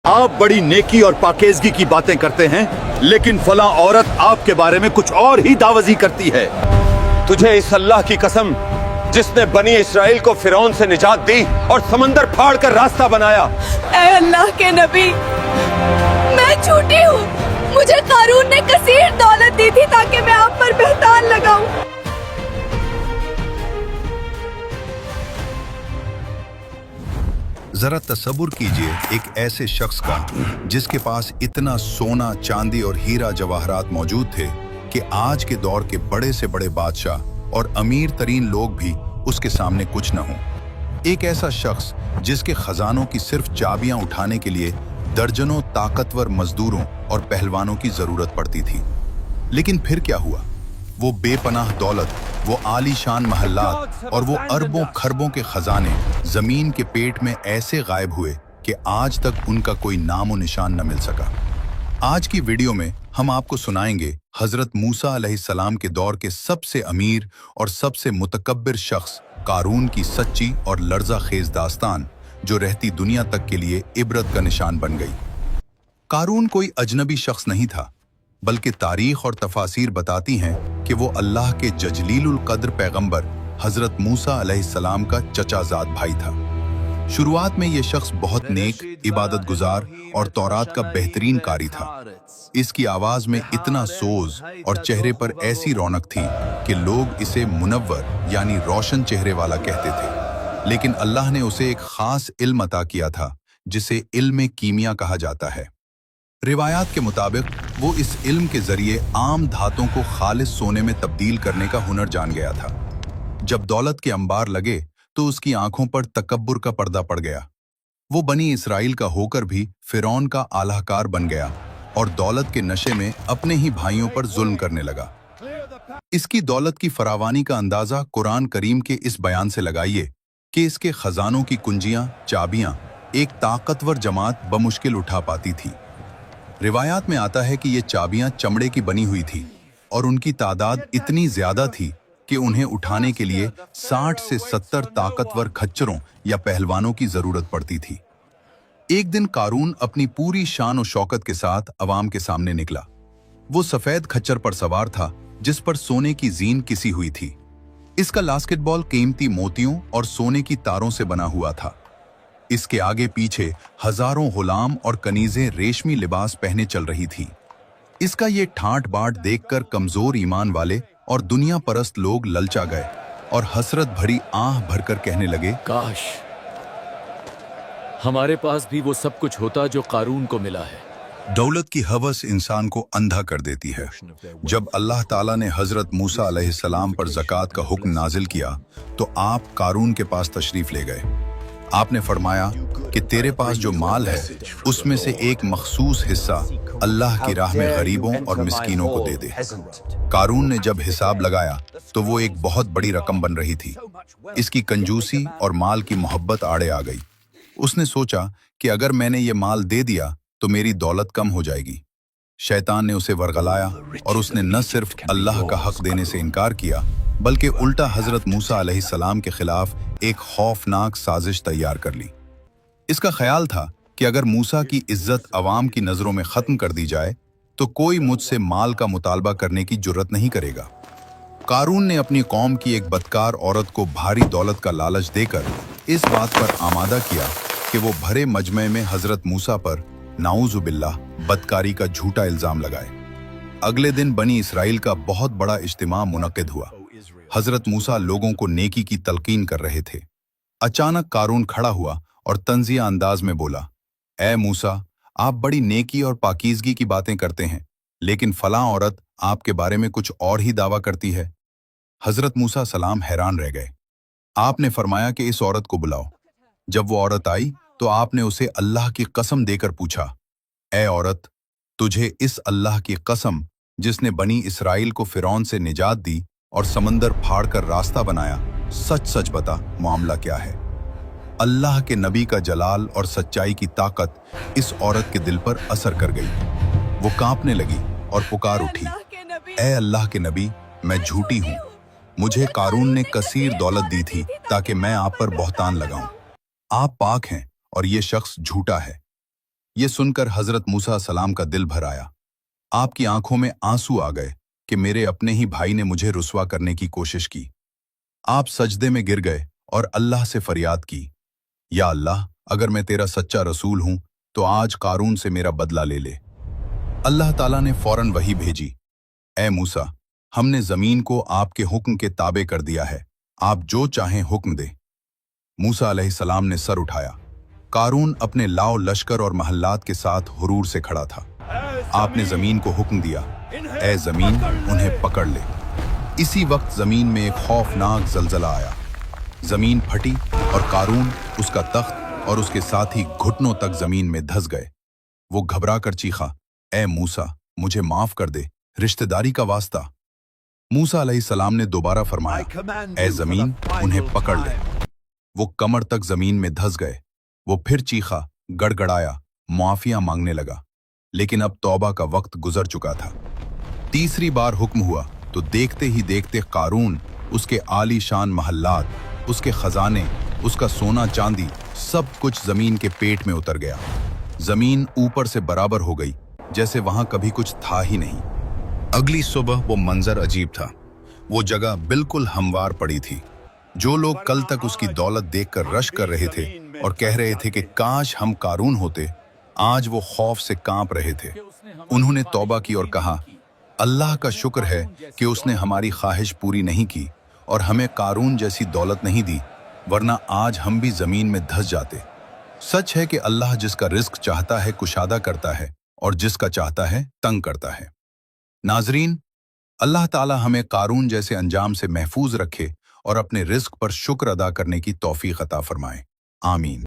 आप बड़ी नेकी और पाकीज़गी की बातें करते हैं, लेकिन फला औरत आपके बारे में कुछ और ही दावजी करती है। तुझे इस अल्लाह की कसम जिसने बनी इसराइल को फिरौन से निजात दी और समंदर फाड़ कर रास्ता बनाया। ऐ अल्लाह के नबी, मैं झूठी हूँ। मुझे कारून ने कसीर दौलत दी थी ताकि मैं आप पर बहतान लगाऊं। जरा तसव्वुर कीजिए एक ऐसे शख्स का जिसके पास इतना सोना, चांदी और हीरा जवाहरात मौजूद थे कि आज के दौर के बड़े से बड़े बादशाह और अमीर तरीन लोग भी उसके सामने कुछ न हों। एक ऐसा शख्स जिसके खजानों की सिर्फ चाबियां उठाने के लिए दर्जनों ताकतवर मजदूरों और पहलवानों की जरूरत पड़ती थी। लेकिन फिर क्या हुआ? वो बेपनाह दौलत, वो आलीशान महल्लात और वो अरबों खरबों के खजाने जमीन के पेट में ऐसे गायब हुए कि आज तक उनका कोई नामो निशान न मिल सका। आज की वीडियो में हम आपको सुनाएंगे हजरत मूसा अलैहिस्सलाम के दौर के सबसे अमीर और सबसे मुतकब्बिर शख्स कारून की सच्ची और लर्ज़ाखेज दास्तान, जो रहती दुनिया तक के लिए इबरत का निशान बन गई। कारून कोई अजनबी शख्स नहीं था, बल्कि तारीख और तफासीर बताती हैं कि वो अल्लाह के जजलीलुल कद्र पैगंबर हजरत मूसा अलैहिस्सलाम का चचाजाद भाई था। शुरुआत में ये शख्स बहुत नेक, इबादत गुजार और तौरात का बेहतरीन कारी था। इसकी आवाज में इतना सोज और चेहरे पर ऐसी रौनक थी कि लोग इसे मुनव्वर यानी रोशन चेहरे वाला कहते थे। लेकिन अल्लाह ने उसे एक खास इल्म अता किया था जिसे इल्म कीमिया कहा जाता है। रिवायात के मुताबिक वो इस इल्म के जरिए आम धातों को खालिस सोने में तब्दील करने का हुनर जान गया था। जब दौलत के अंबार लगे तो उसकी आंखों पर तकब्बुर का पर्दा पड़ गया। वो बनी इसराइल का होकर भी फिरौन का आलाहकार बन गया और दौलत के नशे में अपने ही भाइयों पर जुल्म करने लगा। इसकी दौलत की फरावानी का अंदाजा कुरान करीम के इस बयान से लगाइए कि इसके खजानों की कुंजियां, चाबियां एक ताकतवर जमात बमुश्किल उठा पाती थी। रिवायात में आता है कि ये चाबियां चमड़े की बनी हुई थी और उनकी तादाद इतनी ज्यादा थी कि उन्हें उठाने के लिए 60 से 70 ताकतवर खच्चरों या पहलवानों की जरूरत पड़ती थी। एक दिन कारून अपनी पूरी शान और शौकत के साथ अवाम के सामने निकला। वो सफेद खच्चर पर सवार था जिस पर सोने की जीन किसी हुई थी। इसका बास्केटबॉल कीमती मोतियों और सोने की तारों से बना हुआ था। इसके आगे पीछे हजारों गुलाम और कनीजें रेशमी लिबास पहने चल रही थी। इसका ये ठाट बाट देखकर कमजोर ईमान वाले और दुनिया परस्त लोग ललचा गए और हसरत भरी आह भरकर कहने लगे, काश हमारे पास भी वो सब कुछ होता जो कारून को मिला है। दौलत की हवस इंसान को अंधा कर देती है। जब अल्लाह ताला ने हजरत मूसा अलैहिस्सलाम पर ज़कात का हुक्म नाजिल किया तो आप कारून के पास तशरीफ ले गए। आपने फरमाया कि तेरे पास जो माल है उसमें से एक मखसूस हिस्सा अल्लाह की राह में गरीबों और मिस्कीनों को दे दे। कारून ने जब हिसाब लगाया तो वो एक बहुत बड़ी रकम बन रही थी। इसकी कंजूसी और माल की मोहब्बत आड़े आ गई। उसने सोचा कि अगर मैंने ये माल दे दिया तो मेरी दौलत कम हो जाएगी। शैतान ने उसे वरगलाया और उसने न सिर्फ अल्लाह का हक देने से इनकार किया बल्कि उल्टा हजरत मूसा अलैहिस्सलाम के खिलाफ एक खौफनाक साजिश तैयार कर ली। इसका ख्याल था कि अगर मूसा की इज्जत अवाम की नजरों में खत्म कर दी जाए तो कोई मुझसे माल का मुतालबा करने की जुर्रत नहीं करेगा। कारून ने अपनी कौम की एक बदकार औरत को भारी दौलत का लालच देकर इस बात पर आमादा किया कि वो भरे मजमे में हजरत मूसा पर नाऊज़ु बिल्लाह बदकारी का झूठा इल्जाम लगाए। अगले दिन बनी इसराइल का बहुत बड़ा इज्तिमा मुनक्किद हुआ। हजरत मूसा लोगों को नेकी की तलकीन कर रहे थे। अचानक कारून खड़ा हुआ और तंजिया अंदाज में बोला, ए मूसा, आप बड़ी नेकी और पाकीज़गी की बातें करते हैं, लेकिन फलां औरत आपके बारे में कुछ और ही दावा करती है। हजरत मूसा सलाम हैरान रह गए। आपने फरमाया कि इस औरत को बुलाओ। जब वो औरत आई तो आपने उसे अल्लाह की कसम देकर पूछा, ए औरत, तुझे इस अल्लाह की कसम जिसने बनी इसराइल को फिरौन से निजात दी और समंदर फाड़कर रास्ता बनाया, सच सच बता मामला क्या है। अल्लाह के नबी का जलाल और सच्चाई की ताकत इस औरत के दिल पर असर कर गई। वो कांपने लगी और पुकार उठी, ए अल्लाह के नबी, मैं झूठी हूँ। मुझे कारून ने कसीर दौलत दी थी ताकि मैं आप पर बहतान लगाऊं। आप पाक हैं और ये शख्स झूठा है। ये सुनकर हजरत मूसा सलाम का दिल भर आया। आपकी आंखों में आंसू आ गए कि मेरे अपने ही भाई ने मुझे रुस्वा करने की कोशिश की। आप सजदे में गिर गए और अल्लाह से फरियाद की, या अल्लाह, अगर मैं तेरा सच्चा रसूल हूं तो आज कारून से मेरा बदला ले ले। अल्लाह ताला ने फौरन वही भेजी, ए मूसा, हमने जमीन को आपके हुक्म के ताबे कर दिया है, आप जो चाहें हुक्म दे। मूसा अलैहिस्सलाम ने सर उठाया। कारून अपने लाओ लश्कर और महल्लात के साथ हुरूर से खड़ा था। आपने जमीन को हुक्म दिया, ए जमीन, उन्हें पकड़ ले। इसी वक्त जमीन में एक खौफनाक जलजला आया। जमीन फटी और कारून, उसका तख्त और उसके साथी घुटनों तक जमीन में धंस गए। वो घबरा कर चीखा, ए मूसा, मुझे माफ कर दे, रिश्तेदारी का वास्ता। मूसा अलैहिस्सलाम ने दोबारा फरमाया, ए जमीन, उन्हें पकड़ ले। वो कमर तक जमीन में धंस गए। वो फिर चीखा, गड़गड़ाया, मुआफिया मांगने लगा, लेकिन अब तौबा का वक्त गुजर चुका था। तीसरी बार हुक्म हुआ तो देखते ही देखते कारून, उसके आलीशान महल्लात, उसके खजाने, उसका सोना चांदी, सब कुछ जमीन के पेट में उतर गया। जमीन ऊपर से बराबर हो गई, जैसे वहां कभी कुछ था ही नहीं। अगली सुबह वो मंजर अजीब था। वो जगह बिल्कुल हमवार पड़ी थी। जो लोग कल तक उसकी दौलत देखकर रश कर रहे थे और कह रहे थे कि काश हम कारून होते, आज वो खौफ से कांप रहे थे। उन्होंने तौबा की और कहा, अल्लाह का शुक्र है कि उसने हमारी ख्वाहिश पूरी नहीं की और हमें कारून जैसी दौलत नहीं दी, वरना आज हम भी जमीन में धंस जाते। सच है कि अल्लाह जिसका रिस्क चाहता है कुशादा करता है और जिसका चाहता है तंग करता है। नाजरीन, अल्लाह ताला हमें कारून जैसे अंजाम से महफूज रखे और अपने रिस्क पर शुक्र अदा करने की तौफीक अता फरमाए। आमीन।